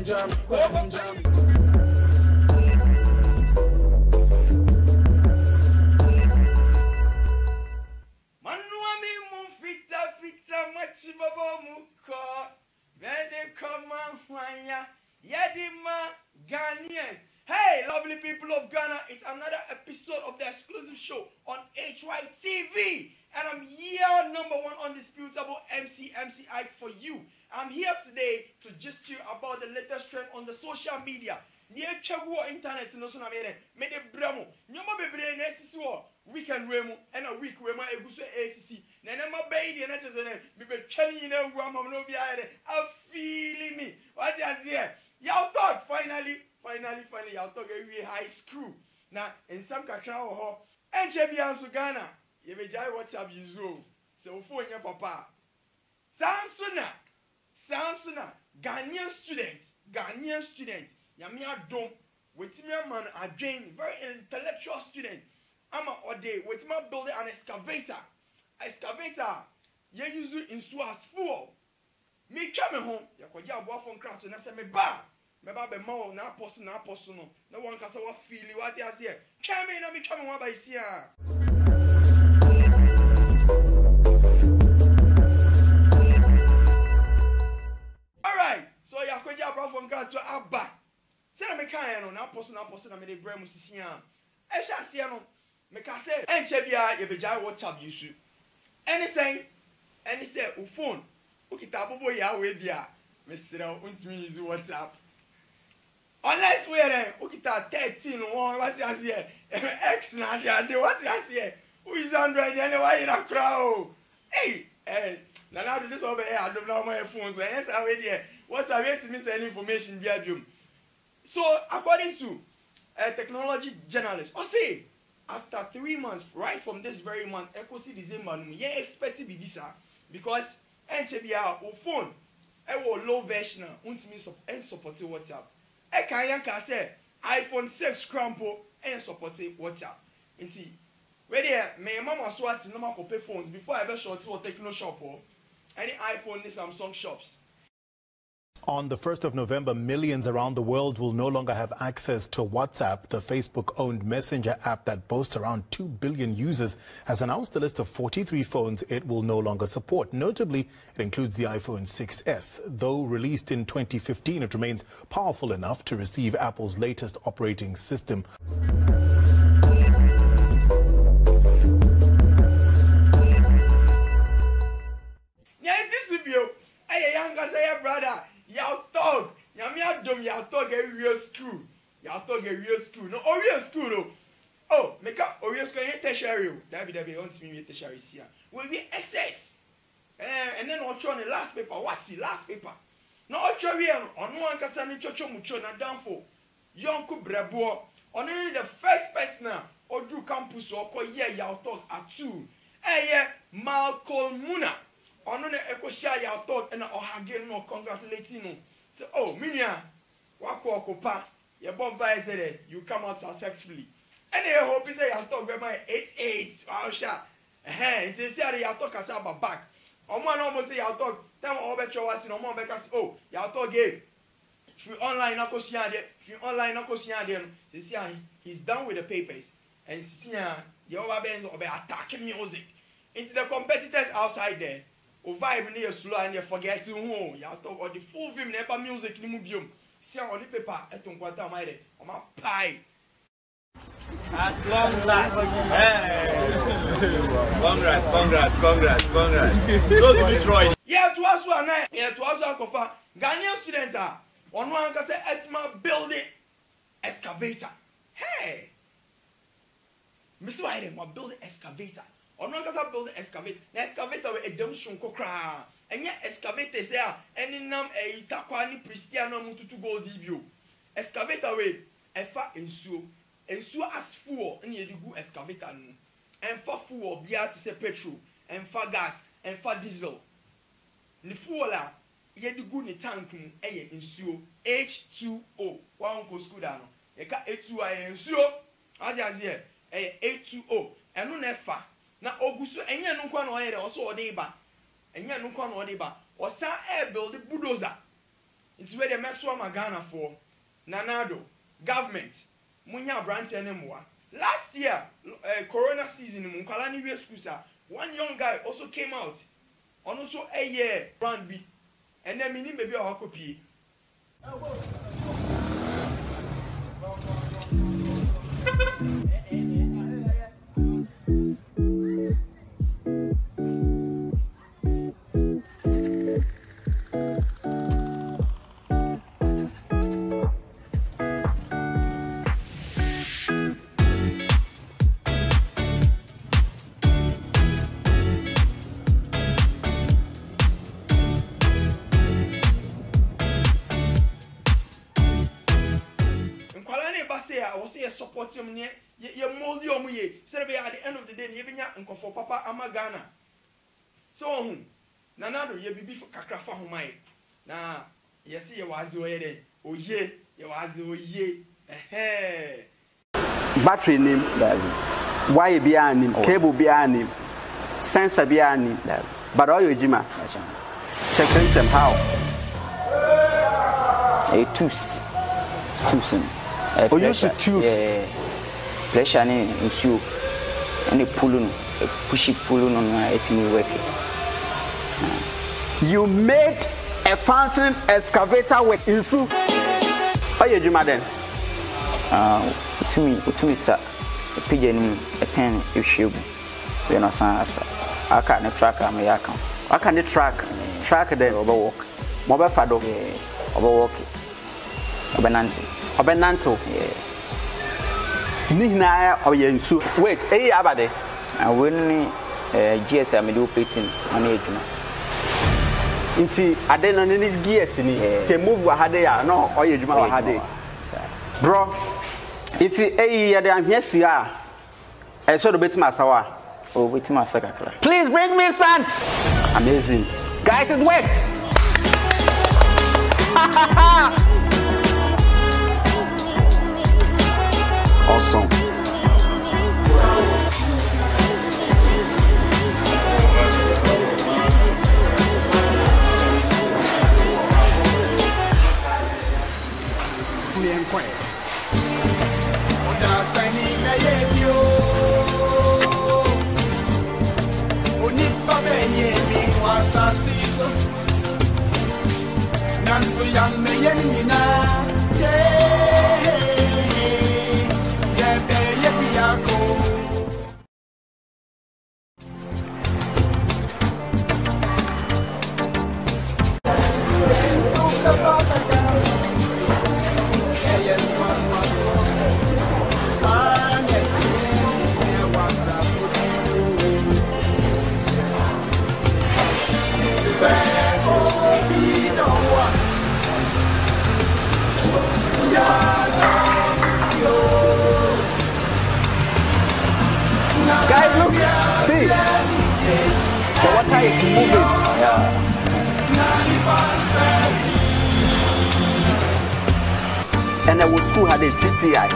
Yadima Ghanaians. Hey, lovely people of Ghana, it's another episode of the exclusive show on HYTV. And I'm here, number one undisputable MC Ike for you. I'm here today to just hear about the latest trend on the social media. Near Chagua internet no so na made bramo. Nyoma bebre na sisi weekend remu and a week remu eguso ACC. Na na ma baby na chese na me be twani na wu am no bia here. I feeling me. What you say? Y'all thought finally y'all thought we high school. Na in some kakra wo ho. Enche bia so Ghana. Ye be jai WhatsApp yuzo. So phone your papa. Samsuna. Ghanaian students. Yamia dom with me man a drain, very intellectual student. I'm a day with my building an excavator. Excavator, you use it in Swas full. Me coming home, you could have a from craft and I said, me ba be more, na person, no one can say what feeling, what you say. Come in, me coming one by here. Alright, so you could have brought from craft to Abba. Say me kan no na poso na me de bra mu sisia e sha ase no me ka say enche bia ye bejai WhatsApp yusu any say o phone o kita bobo ya we bia me sira untimi use WhatsApp unless we are o kita 13 one what you say X na de what you say who is Android and why you na crowd hey na this over here I don't know my phone so yes I we there WhatsApp yet me send information bia biom. So, according to a technology journalist, say after 3 months, right from this very month, Ecosi December, you expect to be visa because NCBA or phone, low version, and support WhatsApp. I can say iPhone 6 crumple and support WhatsApp. And see, where there, my mama swats no more pay phones before I ever short to a techno shop or any iPhone, the Samsung shops. On the 1st of November, millions around the world will no longer have access to WhatsApp. The Facebook-owned messenger app that boasts around 2 billion users has announced a list of 43 phones it will no longer support. Notably, it includes the iPhone 6s. Though released in 2015, it remains powerful enough to receive Apple's latest operating system. Brother, y'all talk. Y'all talk a real school. No, real school though. Oh, make up real school ain't tertiary. David wants me to tertiary here. Will be SS. And then on the last paper. What's the last paper? No, on one can chocho mucho na down for young brabo. Only the first person now or do campus or call y'all talk at 2. Malcolm Muna. On the echo share y'all talk and again no congratulating no. So Minia, wako pa, your bomba said you come out successfully. And I hope you say y'all talk by my 8 8s. Wow sha. It's say y'all talk as about back. On one almost say y'all talk, tell me all bet your was no more because y'all talk gay. If online no they see he's done with the papers and see the other bands will be attacking music. Into the competitors outside there. O vibe near slow and you forget to who you talk or the full film never music ni mubium. See on the paper et on kwata my day. On my pie. At long last. Hey. Congrats. Go to Detroit. Yeah, to us one night. Yeah, to us one Ghanaian student on one can say it's my building excavator. Hey. Miss White, my building excavator. On one can build the excavator. The excavator with a dumb shunko cra. And yet excavator say any num a takwani Christiano mutu to go debut. Excavator with a fat and so as fuel and you do excavator and for fuel be to say petrol and for gas and for diesel. The fuel ye do good in tank and so H2O. One go school down. You got H2O and so I just here H2O and no never. Na ogusu enya no kwa no yere oso ode ba enya no kwa no ode ba osa e build bulldozer It's where the metro Ghana for Nanado government. Munya branch anymore. Last year, Corona season, Munkalani School, one young guy also came out. On also a year brand B. And then meaning maybe a copy. I was here supporting him near your moldy or me. Said at the end of the day, you and for Papa Amagana. So, Nanado, you be for Kakrafa Homai. Now, yes, you was away. Oh, ye, you was ye. Battery name, wire behind him, cable behind him, sensor behind him. But all your Jima, check them how? A tools. Oh, use the tubes. Yeah. Pressure in shoe. And a pushy pulling on my 18 working. You made a functioning excavator with Insu. Oh, you do, madam. To me, sir. A pigeon, a 10 issue. We're not sans. I can't track on my account. I can't track them overwalk. Mobile Fado. Overwalking. Obenanto. Nina or Yensu. Wait, Abade. I wouldn't GSM do operating on age. Inti adena need gears ni te move wa hade ya no oye djuma wa hade bro iti ya de ahwesi a so do betima asawa o betima asaka kra. Please bring me sand. Amazing guys, it worked. Awesome. Nanso yambe yenina yebe yebiyako Guys, look, see, the water is moving. Yeah. And our school had a TTI.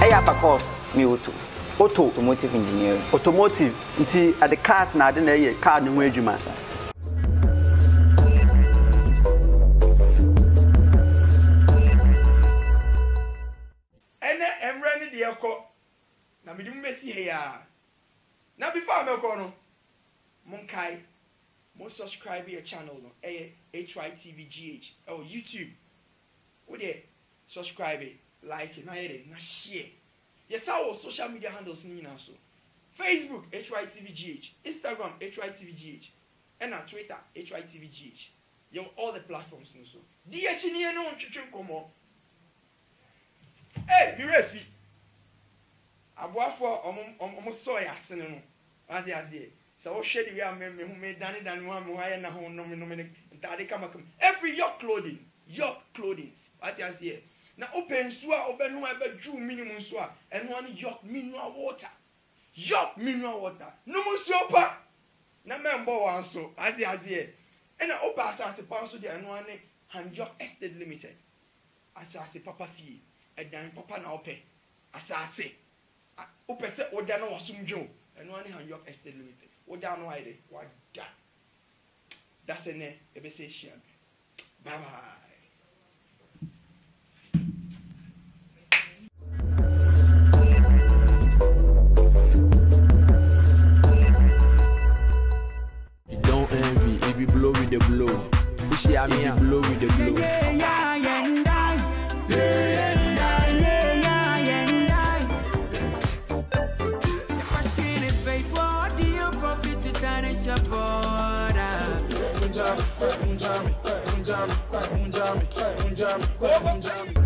I have a course, me automotive engineering. Automotive, at the cars now, then a car no wage master. And I'm running the airport. Now me do messy here. Now before I go no, Monkai, mo subscribe your channel no, HYTVGH or YouTube. Would you subscribe it, like it, na share. Yes, our social media handles ni now so. Facebook HYTVGH, Instagram HYTVGH, and on Twitter HYTVGH. You have all the platforms no so. DH ni no chichim komo. Hey, you refi. Aboafo omo soy asene no ade azie so wo hwede wi am me hu me dane wa me haye na ho no me ntade kama every your clothing ade azie na open so a obenu a bedwu minimum so a eno an yok mineral water no mo so pa na membo wan so ade azie ena opa asase pa so de eno an hand yok estate limited asase papa fie edan papa na ope asase upese oda no wasumdwo eno ani han yok estate limited oda no ayde wada that's ene ebe say bye bye. jam,